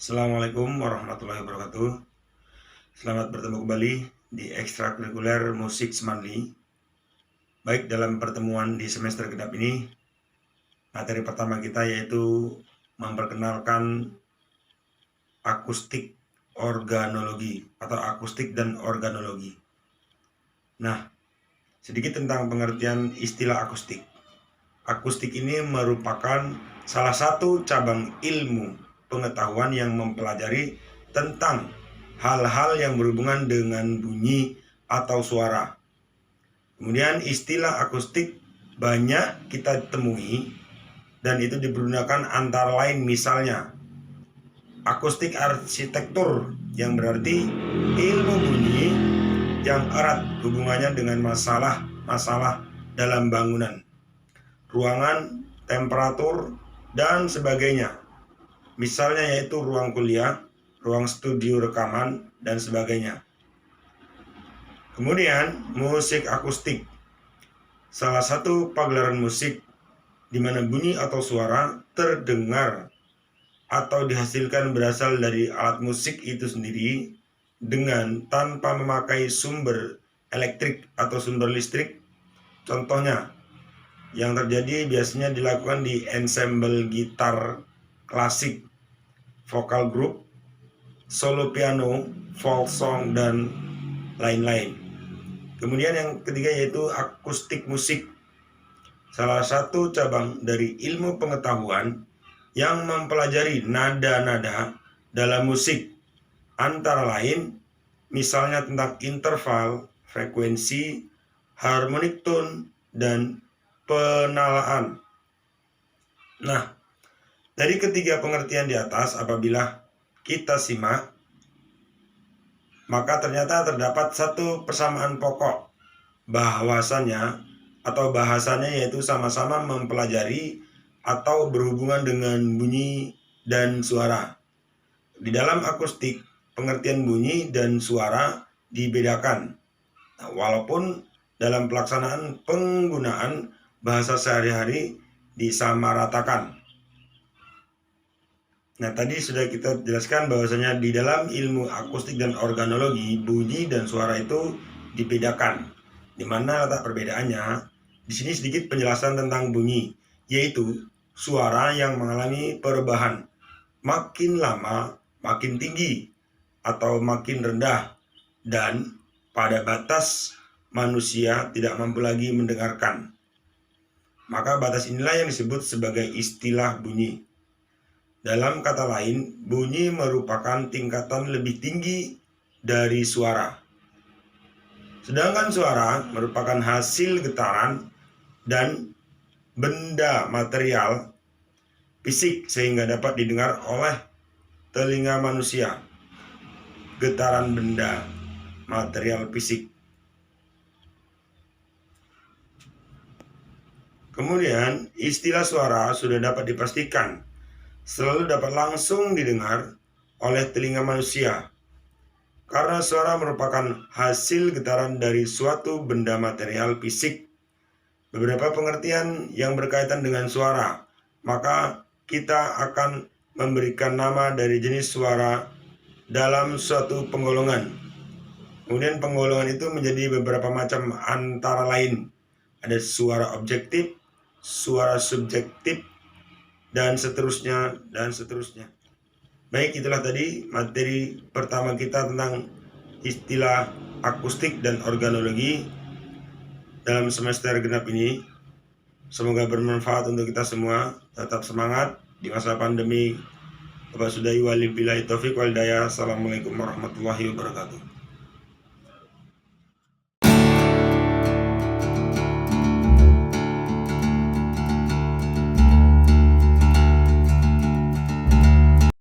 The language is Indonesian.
Assalamualaikum warahmatullahi wabarakatuh. Selamat bertemu kembali di ekstrakurikuler musik Semanli. Baik, dalam pertemuan di semester genap ini, materi pertama kita yaitu memperkenalkan akustik organologi atau akustik dan organologi. Nah, sedikit tentang pengertian istilah akustik. Akustik ini merupakan salah satu cabang ilmu pengetahuan yang mempelajari tentang hal-hal yang berhubungan dengan bunyi atau suara. Kemudian istilah akustik banyak kita temui dan itu dipergunakan antara lain misalnya akustik arsitektur yang berarti ilmu bunyi yang erat hubungannya dengan masalah dalam bangunan, ruangan, temperatur, dan sebagainya. Misalnya yaitu ruang kuliah, ruang studio rekaman, dan sebagainya. Kemudian musik akustik, salah satu pagelaran musik di mana bunyi atau suara terdengar atau dihasilkan berasal dari alat musik itu sendiri dengan tanpa memakai sumber elektrik atau sumber listrik. Contohnya yang terjadi biasanya dilakukan di ensemble gitar klasik, vokal group, solo piano, folk song, dan lain-lain. Kemudian yang ketiga yaitu akustik musik, salah satu cabang dari ilmu pengetahuan yang mempelajari nada-nada dalam musik, antara lain misalnya tentang interval, frekuensi, harmonic tone, dan penalaan. Nah, dari ketiga pengertian di atas apabila kita simak, maka ternyata terdapat satu persamaan pokok bahwasanya atau bahasanya yaitu sama-sama mempelajari atau berhubungan dengan bunyi dan suara. Di dalam akustik, pengertian bunyi dan suara dibedakan. Nah, walaupun dalam pelaksanaan penggunaan bahasa sehari-hari disamaratakan. Nah, tadi sudah kita jelaskan bahwasanya di dalam ilmu akustik dan organologi, bunyi dan suara itu dibedakan. Di mana letak perbedaannya? Di sini sedikit penjelasan tentang bunyi, yaitu suara yang mengalami perubahan makin lama makin tinggi atau makin rendah dan pada batas manusia tidak mampu lagi mendengarkan. Maka batas inilah yang disebut sebagai istilah bunyi. Dalam kata lain, bunyi merupakan tingkatan lebih tinggi dari suara. Sedangkan suara merupakan hasil getaran dan benda material fisik sehingga dapat didengar oleh telinga manusia. Getaran benda material fisik. Kemudian, istilah suara sudah dapat dipastikan selalu dapat langsung didengar oleh telinga manusia, karena suara merupakan hasil getaran dari suatu benda material fisik. Beberapa pengertian yang berkaitan dengan suara, maka kita akan memberikan nama dari jenis suara dalam suatu penggolongan. Kemudian penggolongan itu menjadi beberapa macam, antara lain ada suara objektif, suara subjektif, dan seterusnya, dan seterusnya. Baik, itulah tadi materi pertama kita tentang istilah akustik dan organologi dalam semester genap ini. Semoga bermanfaat untuk kita semua. Tetap semangat di masa pandemi. Wabillahi taufiq wal hidayah. Assalamualaikum warahmatullahi wabarakatuh.